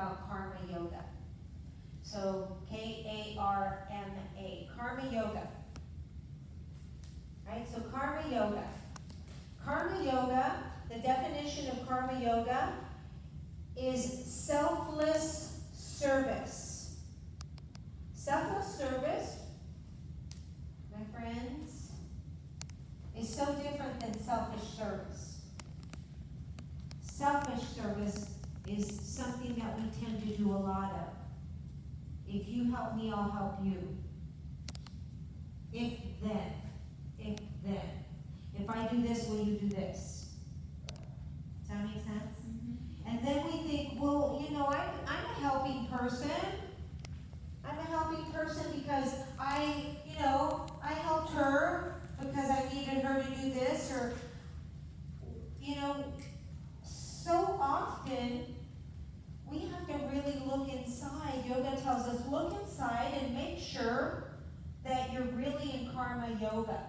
about Karma Yoga. So K-A-R-M-A, Karma Yoga. Right, so Karma Yoga. Karma Yoga, the definition of Karma Yoga is selfless service. Selfless service, my friends, is so different than selfish service. Selfish service is something that we tend to do a lot of. If you help me, I'll help you. If then. If then. If I do this, will you do this? Does that make sense? Mm-hmm. And then we think, well, you know, I'm a helping person. I'm a helping person because I helped her because I needed her to do this, or, so often we have to really look inside. Yoga tells us, look inside and make sure that you're really in Karma Yoga.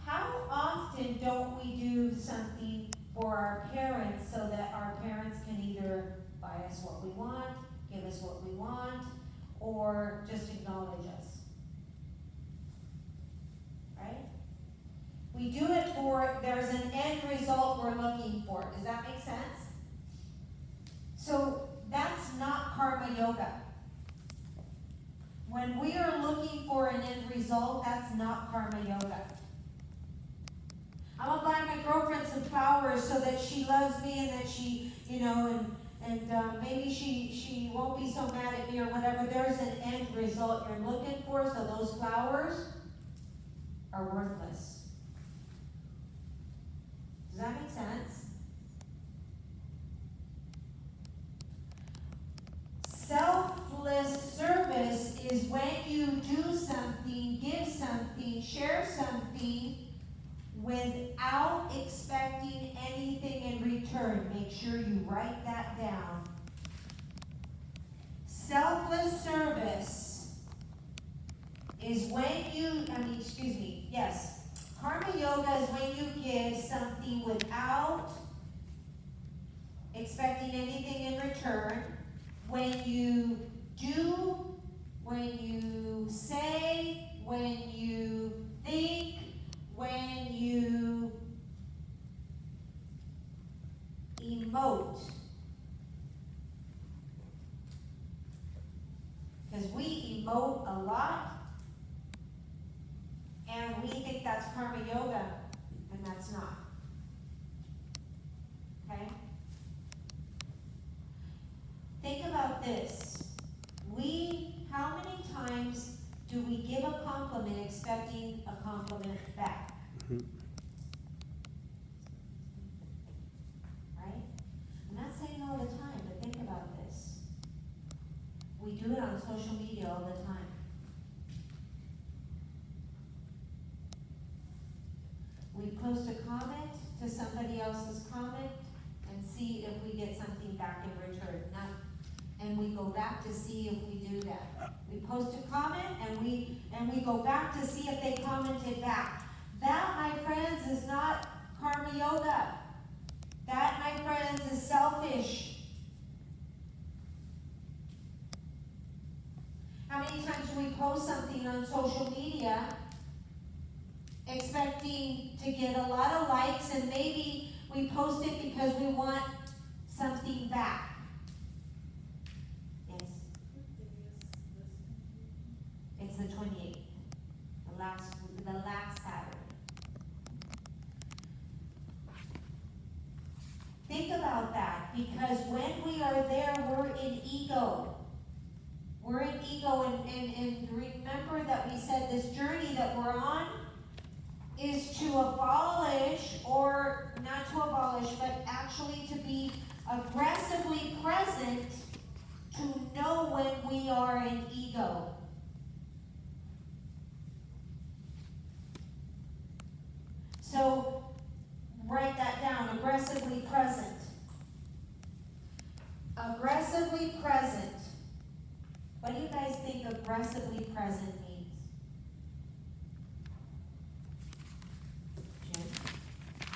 How often don't we do something for our parents so that our parents can either buy us what we want, give us what we want, or just acknowledge us? Right? We do it for, there's an end result we're looking for. Does that make sense? So that's not Karma Yoga. When we are looking for an end result, that's not Karma Yoga. I'm gonna buy my girlfriend some flowers so that she loves me and that she, maybe she won't be so mad at me or whatever. There's an end result you're looking for, so those flowers are worthless. Does that make sense? Selfless service is when you do something, give something, share something without expecting anything in return. Make sure you write that down. Selfless service is when Karma Yoga is when you give something without expecting anything in return. When you do, when you say, when you think, when you emote. Because we emote a lot, and we think that's Karma Yoga, and that's not. Okay? Think about this. How many times do we give a compliment expecting a compliment back? Right? I'm not saying all the time, but think about this. We do it on social media all the time. We post a comment to somebody else's comment and see if we get something back in return. And we go back to see if we do that. We post a comment and we go back to see if they commented back. That, my friends, is not Karma Yoga. That, my friends, is selfish. How many times do we post something on social media expecting to get a lot of likes, and maybe we post it because we want something back? Yes. It's the 28th, the last Saturday. Think about that, because when we are there, we're in ego. We're in ego, and remember that we said this journey that we're on is to abolish, or not to abolish, but actually to be aggressively present, to know when we are in ego. So write that down, aggressively present. Aggressively present. What do you guys think aggressively present means? Jim?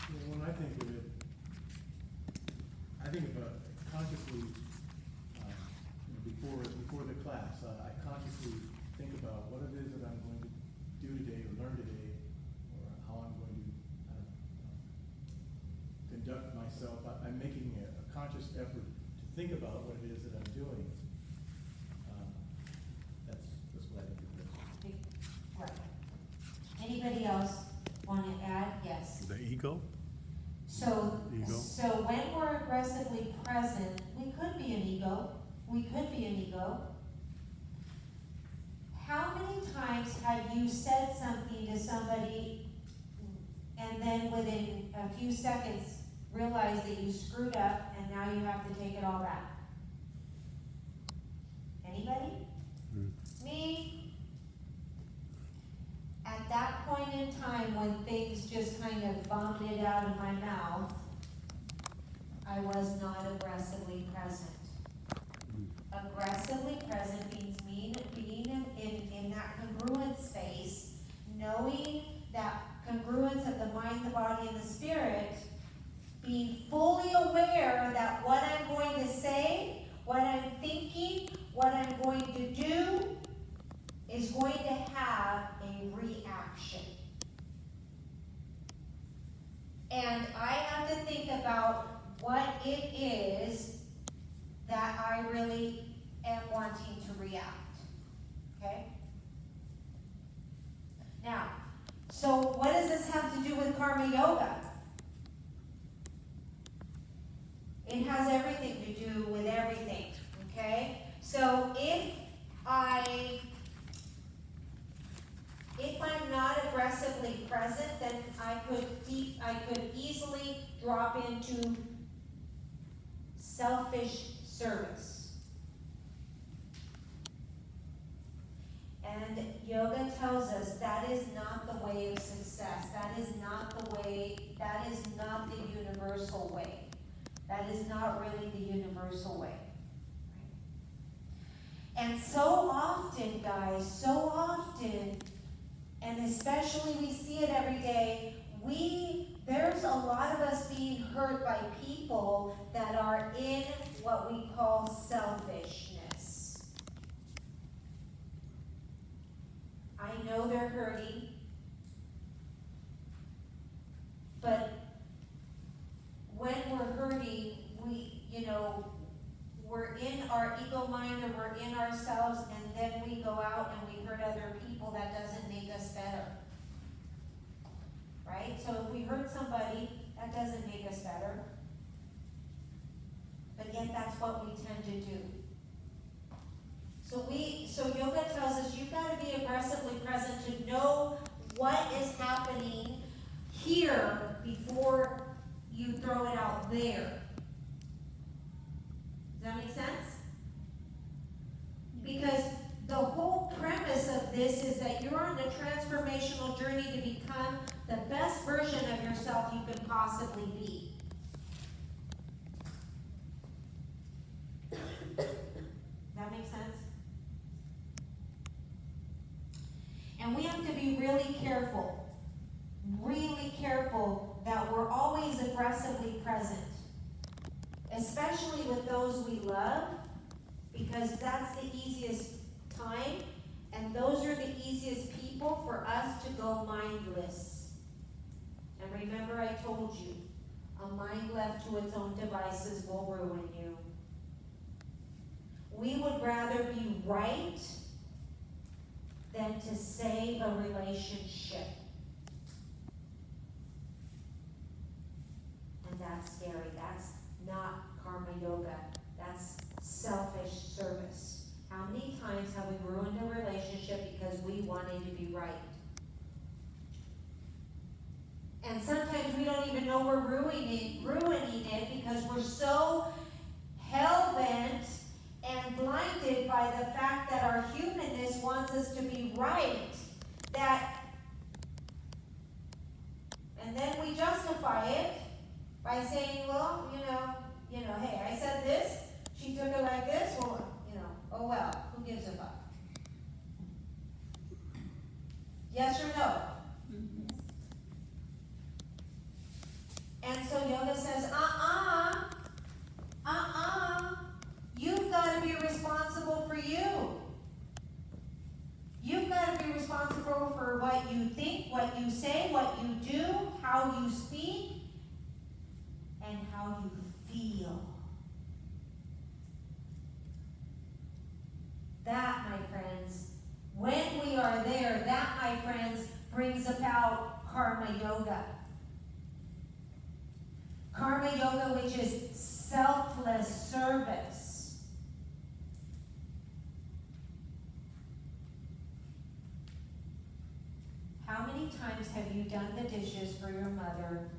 Well, when I think of it, I think of a consciously, before the class, I consciously think about what it is that I'm going to do today or learn today, or how I'm going to conduct myself. I'm making a conscious effort to think about what it is that I'm doing. That's what I think of this. Right. Anybody else want to add? Yes. The ego? So, Ego. so when we're aggressively present, we could be an ego. We could be an ego. How many times have you said something to somebody and then within a few seconds realized that you screwed up and now you have to take it all back? Anybody? Me? At that point in time when things just kind of vomited out of my mouth, I was not aggressively present. Aggressively present means being in that congruent space, knowing that congruence of the mind, the body, and the spirit, being fully aware that what I'm going to say, what I'm thinking, what I'm going to do is going to have a reaction. And I have to think about what it is that I really am wanting to react. Okay? Now, so what does this have to do with karma yoga? It has everything to do with everything. Okay? So if I'm not aggressively present, then I could easily drop into selfish service. And yoga tells us that is not the way of success. That is not the universal way. That is not really the universal way. And so often, guys, and especially we see it every day, there's a lot of us being hurt by people that are in what we call selfishness. I know they're hurting, but when we're hurting, we're in our ego mind or we're in ourselves, and then we go out and we hurt other people. That doesn't make us better. Right? So if we hurt somebody, that doesn't make us better. But yet that's what we tend to do. So yoga tells us you've got to be aggressively present to know what is happening here before you throw it out there. Does that make sense? Because the whole premise of this is that you're on a transformational journey to become the best version of yourself you can possibly be. That makes sense? And we have to be really careful that we're always aggressively present, especially with those we love, because that's the easiest time, and those are the easiest people for us to go mindless. And remember I told you, a mind left to its own devices will ruin you. We would rather be right than to save a relationship. And that's scary. That's not karma yoga. That's selfish service. How many times have we ruined a relationship because we wanted to be right? And sometimes we don't even know we're ruining it because we're so hell-bent and blinded by the fact that our humanness wants us to be right, and then we justify it by saying, well, hey, I said this, she took it like this, well, oh well, who gives a fuck? Yes or no? And so yoga says, Karma Yoga. Karma Yoga, which is selfless service. How many times have you done the dishes for your mother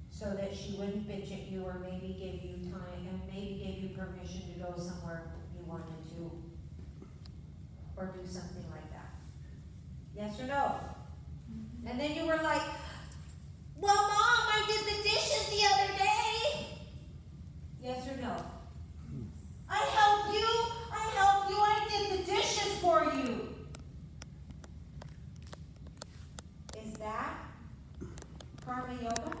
so that she wouldn't bitch at you, or maybe give you time, and maybe gave you permission to go somewhere you wanted to, or do something like that? Yes or no? And then you were like, well, Mom, I did the dishes the other day. Yes or no? I helped you, I did the dishes for you. Is that Karma Yoga?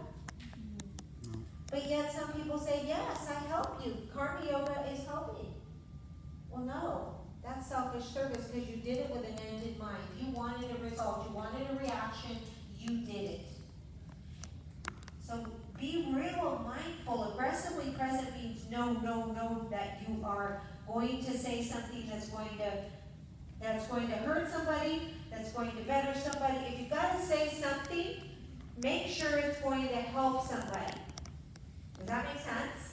But yet some people say, yes, I help you. Karma Yoga is helping. Well, no. That's selfish service because you did it with an end in mind. You wanted a result. You wanted a reaction. You did it. So be real mindful. Aggressively present means no, that you are going to say something that's going to hurt somebody, that's going to better somebody. If you've got to say something, make sure it's going to help somebody. Does that make sense?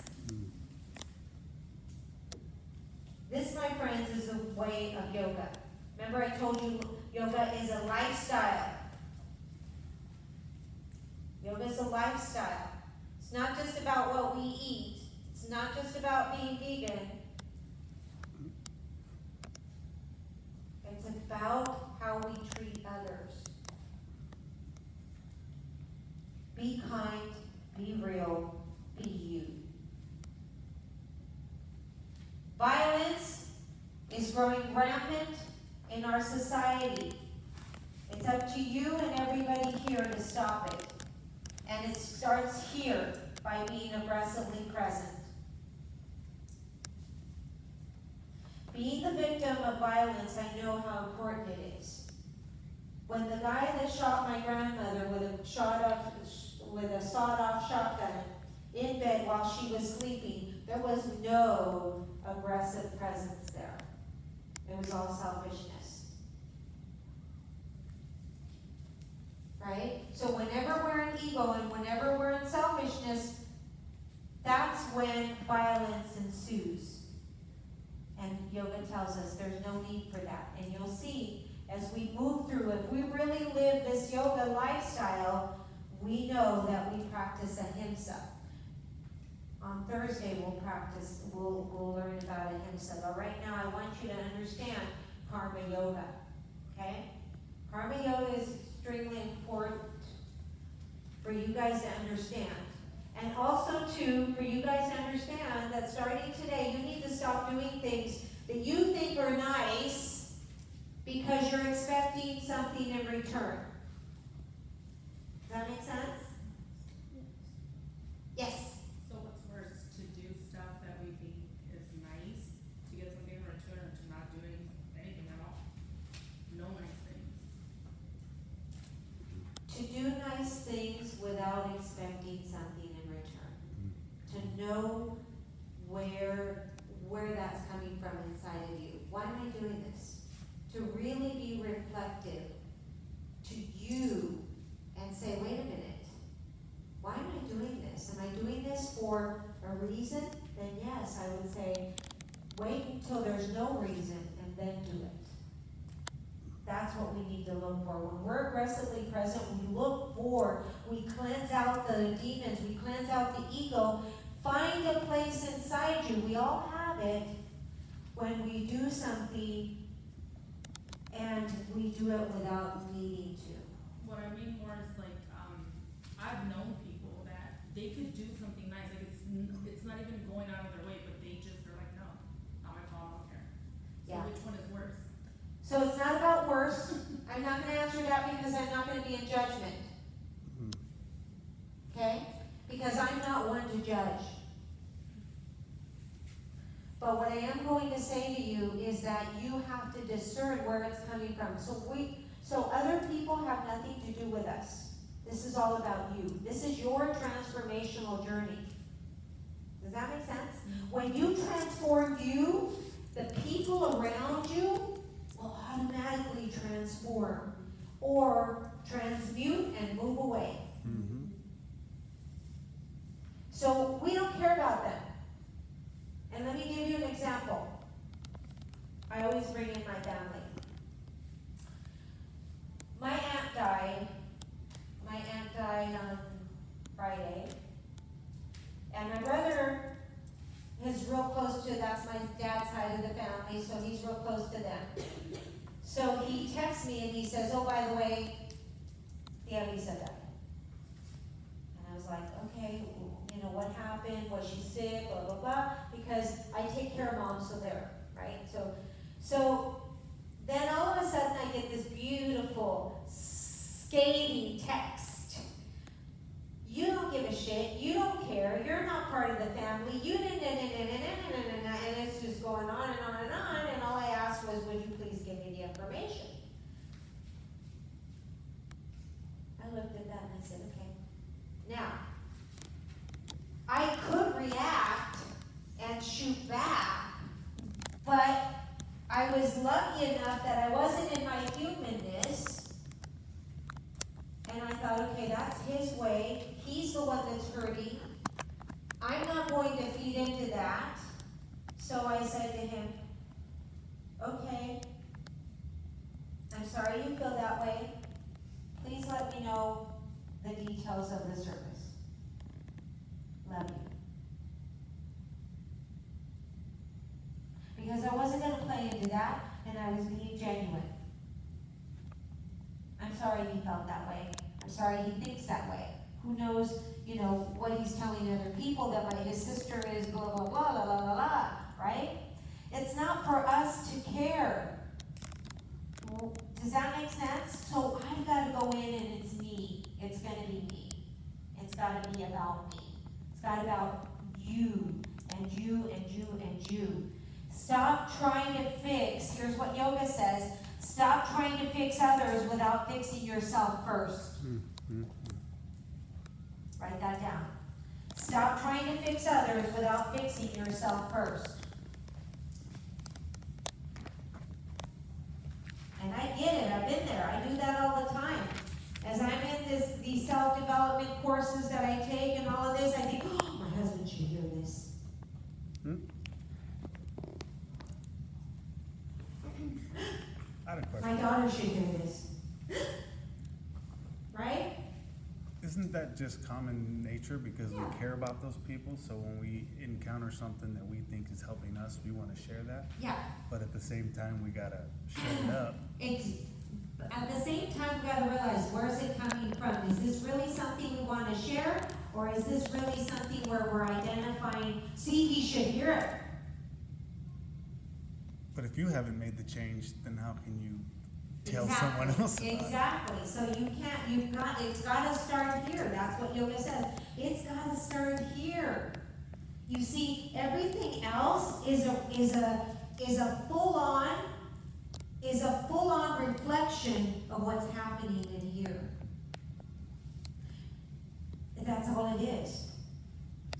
This, my friends, is a way of yoga. Remember I told you yoga is a lifestyle. Yoga is a lifestyle. It's not just about what we eat. It's not just about being vegan. It's about how we treat others. Be kind, be real, be you. Violence is growing rampant in our society. It's up to you and everybody here to stop it. And it starts here by being aggressively present. Being the victim of violence, I know how important it is. When the guy that shot my grandmother with a sawed-off shotgun in bed while she was sleeping, there was no aggressive presence there. It was all selfishness. Right? So whenever we're in ego and whenever we're in selfishness, that's when violence ensues. And yoga tells us there's no need for that. And you'll see as we move through, if we really live this yoga lifestyle, we know that we practice ahimsa. On Thursday we'll learn about ahimsa. But right now I want you to understand karma yoga. Okay? Karma yoga is extremely important for you guys to understand. And also, too, for you guys to understand that starting today, you need to stop doing things that you think are nice because you're expecting something in return. Does that make sense? Yes? So what's worse, to do stuff that we think is nice, to get something in return, or to not do anything at all? No nice things. To do nice things without expecting something in return. To know where that's coming from inside of you. Why am I doing this? To really be reflective to you and say, wait a minute, why am I doing this? Am I doing this for a reason? Then yes, I would say, wait until there's no reason and then do it. That's what we need to look for. When we're aggressively present, we cleanse out the demons, we cleanse out the ego. Find a place inside you. We all have it when we do something and we do it without needing to. What I mean more is like, I've known people that they could do something nice, like it's not even going out of their way, but they just are like, no, not my fault, I don't care. So Yeah. which one is worse? So it's not about worse. I'm not going to answer that because I'm not going to be in judgment. Okay? Because I'm not one to judge. But what I am going to say to you is that you have to discern where it's coming from. So other people have nothing to do with us. This is all about you. This is your transformational journey. Does that make sense? When you transform you, the people around you will automatically transform or transmute and move away. Mm-hmm. So we don't care about them. And let me give you an example. I always bring in my family. My aunt died. My aunt died on Friday. And my brother is real close to, that's my dad's side of the family, so he's real close to them. So he texts me and he says, oh, by the way, Tia Lisa died. And I was like, okay, you know, what happened? Was she sick? Blah, blah, blah. Because I take care of mom, so there, right? So then all of a sudden I get this beautiful, scathing text. You don't give a shit. You don't care. You're not part of the family. You didn't, and it's just going on and on and on. And all I asked was, would you please give me the information? I looked at that and I said, okay. Now, I could react and shoot back, but I was lucky enough that I wasn't in my humanness. And I thought, okay, that's his way. He's the one that's hurting. I'm not going to feed into that. So I said to him, okay, I'm sorry you feel that way. Please let me know the details of the service. Love you. Because I wasn't going to play into that, and I was being genuine. I'm sorry he felt that way. I'm sorry he thinks that way. Who knows, you know, what he's telling other people that his sister is blah, blah, blah, blah, blah, blah, blah, right? It's not for us to care. Does that make sense? So I've got to go in and it's me. It's going to be me. It's got to be about me. It's got to be about you and you and you and you. Stop trying to fix. Here's what yoga says. Stop trying to fix others without fixing yourself first. Mm-hmm. Write that down. Stop trying to fix others without fixing yourself first. And I get it. I've been there. I do that all the time. As I'm in these self-development courses that I take and all of this, I think, oh, my husband should hear this. Hmm? I had a question. My daughter should hear this. Right? Isn't that just common nature because we care about those people? So when we encounter something that we think is helping us, we want to share that. Yeah. But at the same time, we gotta shut it up. At the same time, we gotta realize, where's it coming from? Is this really something we want to share? Or is this really something where we're identifying, see, he should hear it? But if you haven't made the change, then how can you tell Exactly. someone else about it? Exactly. So it's gotta start here. That's what yoga says. It's gotta start here. You see, everything else is a full-on reflection of what's happening in here. That's all it is.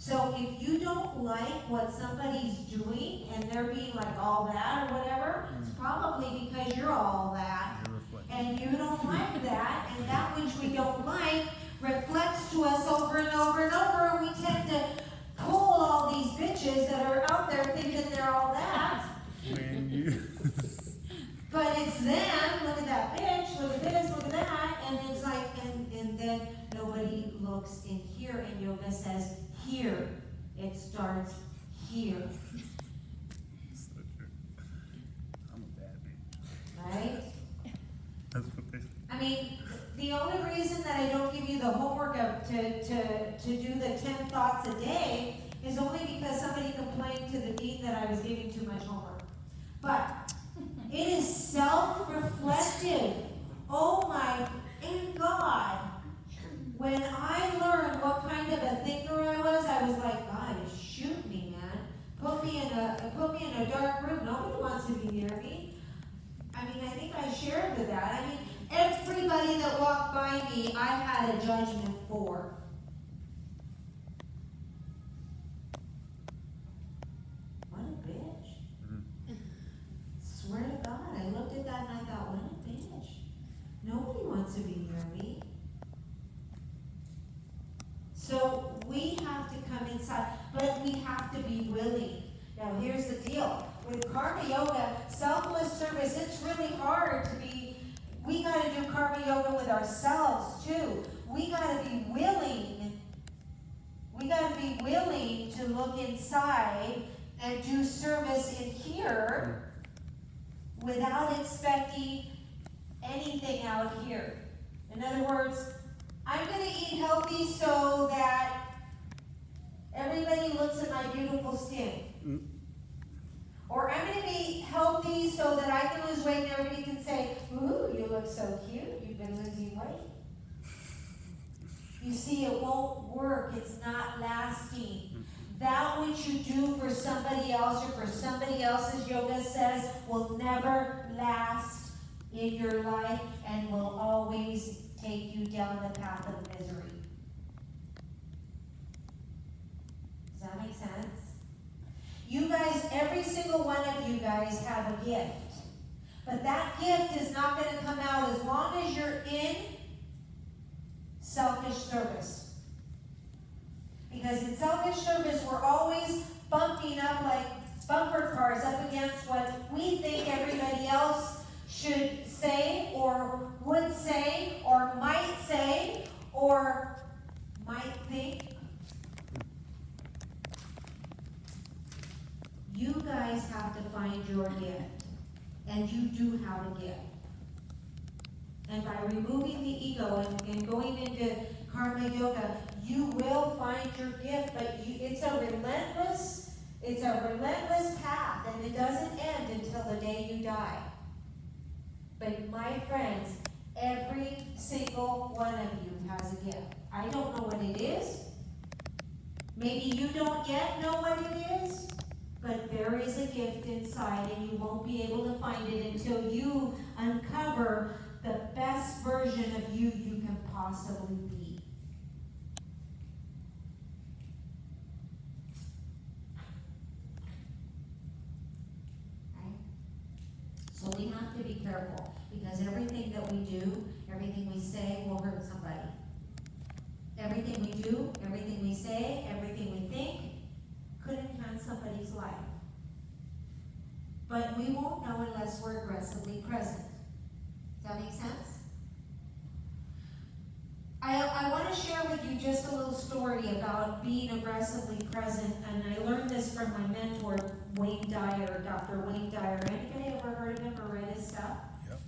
So if you don't like what somebody's doing and they're being like all that or whatever, it's probably because you're all that. You're reflecting. And you don't like that, and that which we don't like reflects to us over and over and over, and we tend to pull all these bitches that are out there thinking they're all that. When you But it's them, look at that bitch, look at this, look at that, and it's like, and then nobody looks in here, and yoga says, here, it starts here, so true. I'm a bad bitch. right? That's what they say. I mean, the only reason that I don't give you the homework to do the 10 thoughts a day is only because somebody complained to the dean that I was giving too much homework. But it is self-reflective. Oh my God. When I learned what kind of a thinker I was like, God, shoot me, man. Put me in a dark room. Nobody wants to be near me. I mean, I think I shared with that. I mean, everybody that walked by me, I had a judgment for. What a bitch. Mm. Swear to God, I looked at that and I thought, what a bitch. Nobody wants to be near me. Well, here's the deal. With Karma Yoga, selfless service, it's really hard to be, we gotta do Karma Yoga with ourselves too. We gotta be willing to look inside and do service in here without expecting anything out here. In other words, I'm gonna eat healthy so that everybody looks at my beautiful skin. Or I'm gonna be healthy so that I can lose weight and everybody can say, ooh, you look so cute, you've been losing weight. You see, it won't work, it's not lasting. That which you do for somebody else or for somebody else's yoga says will never last in your life and will always take you down the path of misery. Does that make sense? You guys, every single one of you guys have a gift. But that gift is not going to come out as long as you're in selfish service. Because in selfish service, we're always bumping up like bumper cars up against what we think everybody else should say or would say or might say or might think. You guys have to find your gift, and you do have a gift. And by removing the ego and going into Karma Yoga, you will find your gift, but it's a relentless path, and it doesn't end until the day you die. But my friends, every single one of you has a gift. I don't know what it is. Maybe you don't yet know what it is. But there is a gift inside, and you won't be able to find it until you uncover the best version of you can possibly be. Right? So we have to be careful, because everything that we do, everything we say will hurt somebody. Everything we do, everything we say, everything we think, could enhance somebody's life. But we won't know unless we're aggressively present. Does that make sense? I want to share with you just a little story about being aggressively present, and I learned this from my mentor, Wayne Dyer, Dr. Wayne Dyer. Anybody ever heard of him or read his stuff? Yep.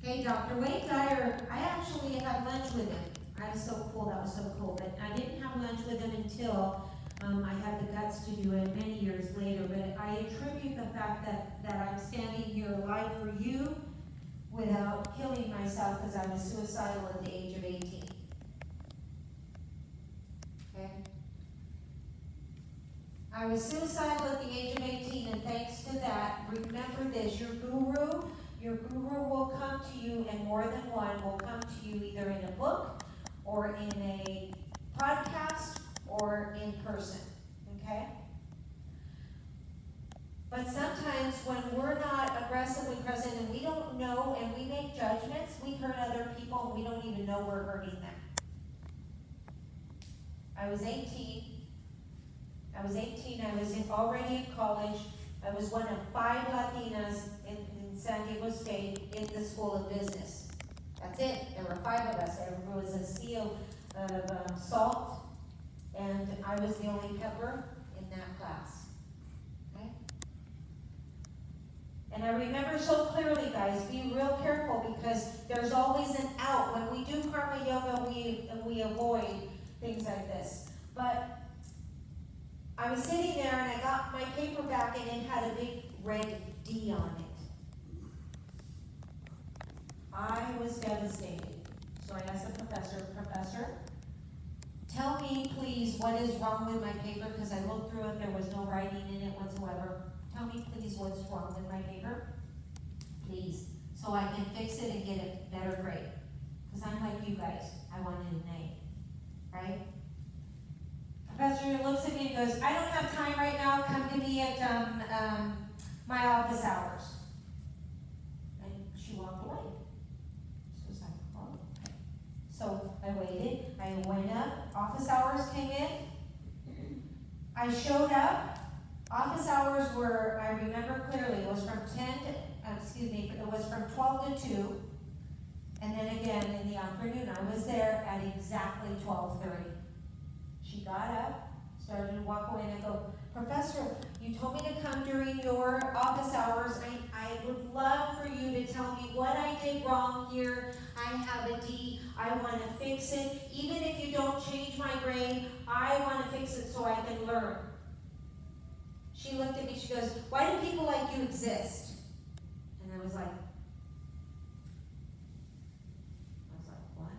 Okay, Dr. Wayne Dyer, I actually had lunch with him. That was so cool, but I didn't have lunch with him until I had the guts to do it many years later, but I attribute the fact that I'm standing here alive for you without killing myself because I was suicidal at the age of 18. Okay? I was suicidal at the age of 18, and thanks to that, remember this, your guru will come to you, and more than one will come to you either in a book or in a podcast or in person, okay? But sometimes when we're not aggressively present and we don't know and we make judgments, we hurt other people and we don't even know we're hurting them. I was 18. I was already in college. I was one of 5 Latinas in San Diego State in the School of Business. That's it. There were 5 of us. I was a CEO of SALT. And I was the only pepper in that class. Okay? And I remember so clearly, guys, be real careful because there's always an out. When we do Karma Yoga, we avoid things like this. But I was sitting there and I got my paper back and it had a big red D on it. I was devastated. So I asked the professor, tell me, please, what is wrong with my paper, because I looked through it, there was no writing in it whatsoever. Tell me, please, what's wrong with my paper, please, so I can fix it and get a better grade. Because I'm like you guys, I wanted an A, right? Professor looks at me and goes, I don't have time right now, come to me at my office hours. And she walked away. So it's like, oh, okay. So I waited, I went up, office hours came in, I showed up, Office hours were, I remember clearly, it was from 12 to 2. And then again in the afternoon, I was there at exactly 12:30. She got up, started to walk away, and I go, Professor, you told me to come during your office hours. I would love for you to tell me what I did wrong here. I have a D. I want to fix it. Even if you don't change my grade, I want to fix it so I can learn. She looked at me, she goes, why do people like you exist? And I was like, what?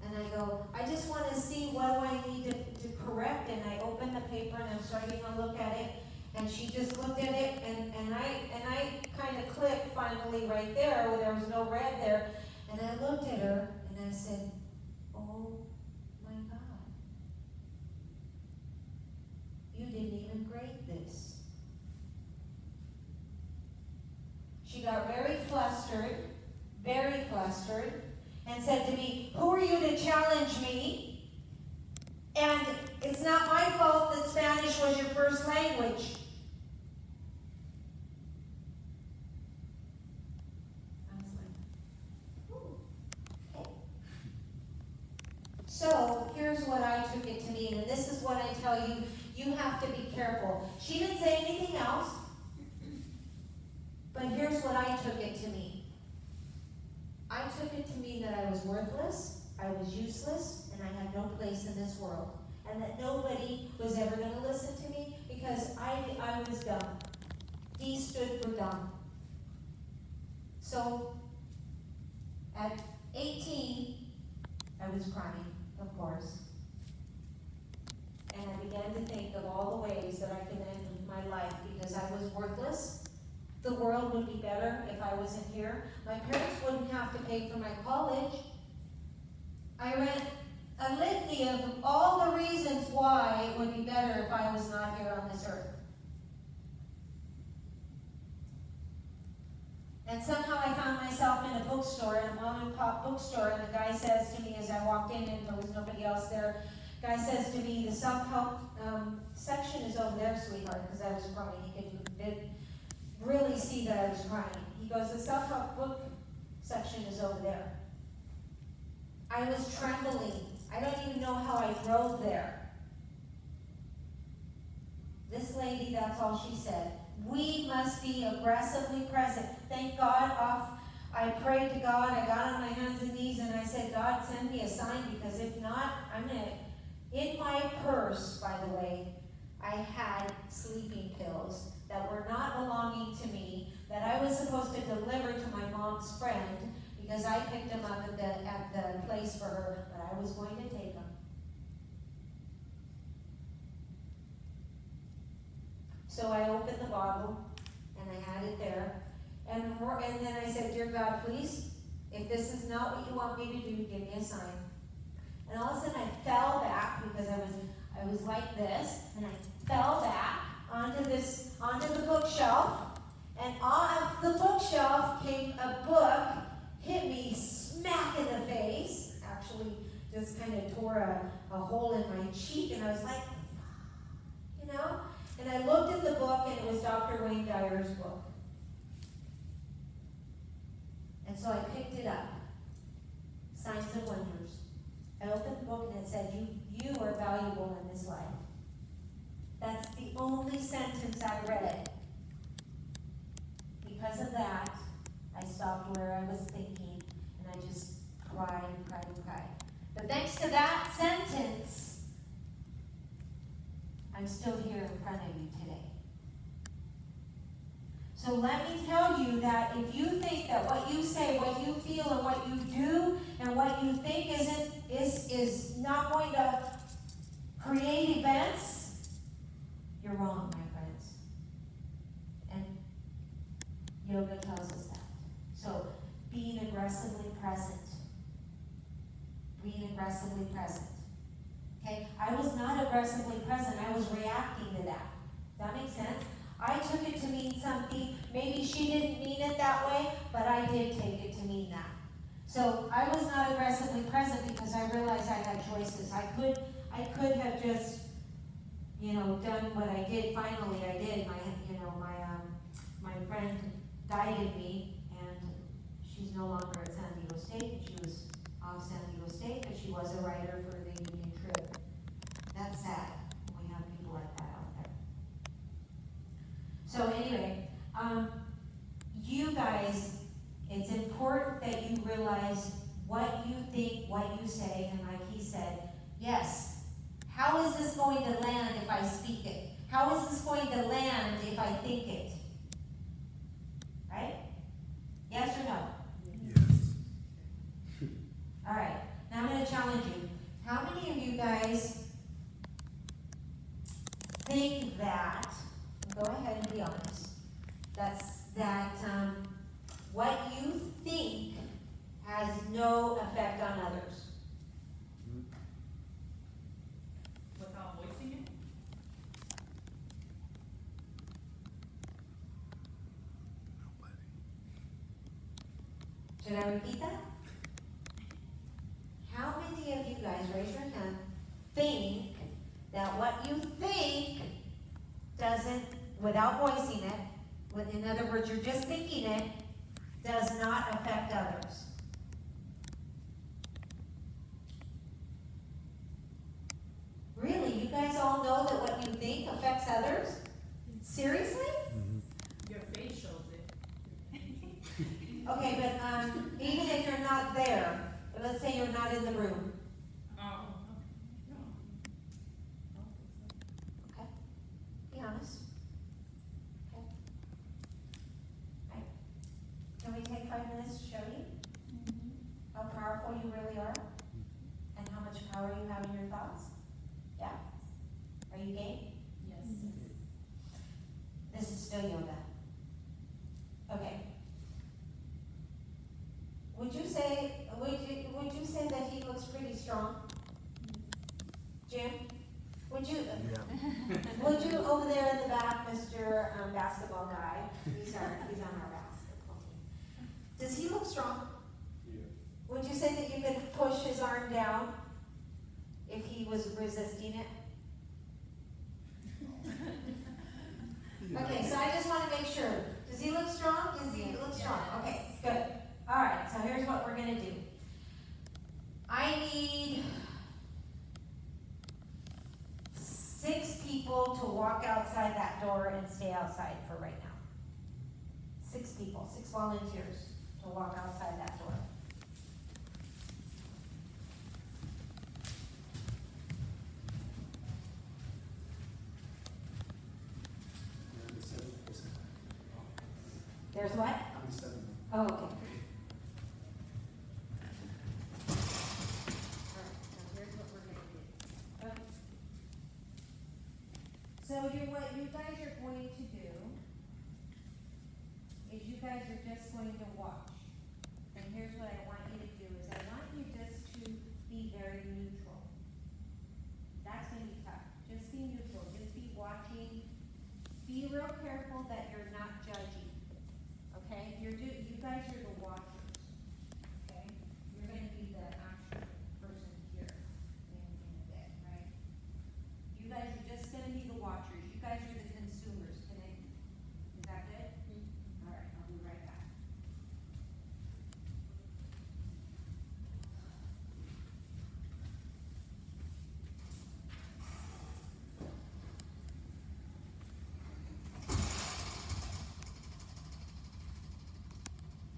And I go, I just want to see what do I need to correct. And I opened the paper and I'm starting to look at it. And she just looked at it and I kind of clicked finally right there where there was no red there. And I looked at her and I said, oh my God. You didn't even grade this. She got very flustered, and said to me, who are you to challenge me? And it's not my fault that Spanish was your first language. I was like, ooh, okay. So here's what I took it to mean, and this is what I tell you, you have to be careful. She didn't say anything else, but here's what I took it to mean. I took it to mean that I was worthless, I was useless, and I had no place in this world. And that nobody was ever going to listen to me because I was dumb. D stood for dumb. So, at 18, I was crying, of course. And I began to think of all the ways that I could end my life because I was worthless. The world would be better if I wasn't here. My parents wouldn't have to pay for my college. I read a litany of all the reasons why it would be better if I was not here on this earth. And somehow I found myself in a bookstore, in a mom and pop bookstore, and the guy says to me as I walked in and there was nobody else there, guy says to me, the self-help section is over there, sweetheart, because I was crying. He could really see that I was crying. He goes, the self-help book section is over there. I was trembling. I don't even know how I drove there. This lady, that's all she said. We must be aggressively present. Thank God I prayed to God, I got on my hands and knees and I said, God, send me a sign because if not, I'm going to, in my purse, by the way, I had sleeping pills that were not belonging to me, that I was supposed to deliver to my mom's friend because I picked them up at the place for her, but I was going to take them. So I opened the bottle and I had it there. And then I said, dear God, please, if this is not what you want me to do, give me a sign. And all of a sudden I fell back because I was like this, and I fell back onto the bookshelf, and off the bookshelf came a book, hit me smack in the face, actually just kind of tore a hole in my cheek, and I was like, you know? And I looked at the book, and it was Dr. Wayne Dyer's book. And so I picked it up, Signs and Wonders. I opened the book, and it said, you are valuable in this life. That's the only sentence I read. Because of that, I stopped where I was thinking, and I just cried and cried and cried. But thanks to that sentence, I'm still here in front of you today. So let me tell you that if you think that what you say, what you feel, and what you do, and what you think is not going to create events, you're wrong, my friends. And yoga tells us that. So being aggressively present. Being aggressively present. Okay? I was not aggressively present. I was reacting to that. Does that make sense? I took it to mean something. Maybe she didn't mean it that way, but I did take it to mean that. So I was not aggressively present because I realized I had choices. I could have just done what I did, finally I did, my friend guided me, and she's no longer at San Diego State, she was off San Diego State, but she was a writer for the Union Trib. That's sad, when we have people like that out there. So anyway, you guys, it's important that you realize what you think, what you say, and like he said, yes, how is this going to land if I speak it? How is this going to land if I think it? Right? Yes or no? Yes. All right, now I'm gonna challenge you. How many of you guys think that, go ahead and be honest, that what you think has no effect on others? Without voicing it? Should I repeat that? How many of you guys, raise your hand, think that what you think doesn't, without voicing it, in other words, you're just thinking it, does not affect others? Really? You guys all know that what you think affects others? Seriously? Your face shows it. Okay, but even if you're not there, let's say you're not in the room, Oh, no. okay? Be honest. Okay? Right. Can we take 5 minutes to show you how powerful you really are? And how much power you have in your thoughts? Yeah? Are you game? Yes. This is still yoga. Okay. Would you say that he looks pretty strong? Jim? Would you over there in the back, Mr. Basketball guy, he's on our basketball team. Does he look strong? Yeah. Would you say that you could push his arm down if he was resisting it? Okay, so I just want to make sure. Does he look strong? Does he look strong? Okay, good. All right, so here's what we're gonna do. I need 6 people to walk outside that door and stay outside for right now. 6 people, 6 volunteers to walk outside that door. Yeah, the 7%. There's what? I'm 7. Oh, okay. Alright, so here's what we're gonna do. Okay. So what you guys are going to do is you guys are just going to watch. And here's what I want you to do is I want you just to be very neutral. That's gonna be tough. Just be neutral, just be watching. Be real careful that you're not judging. Okay? You guys are the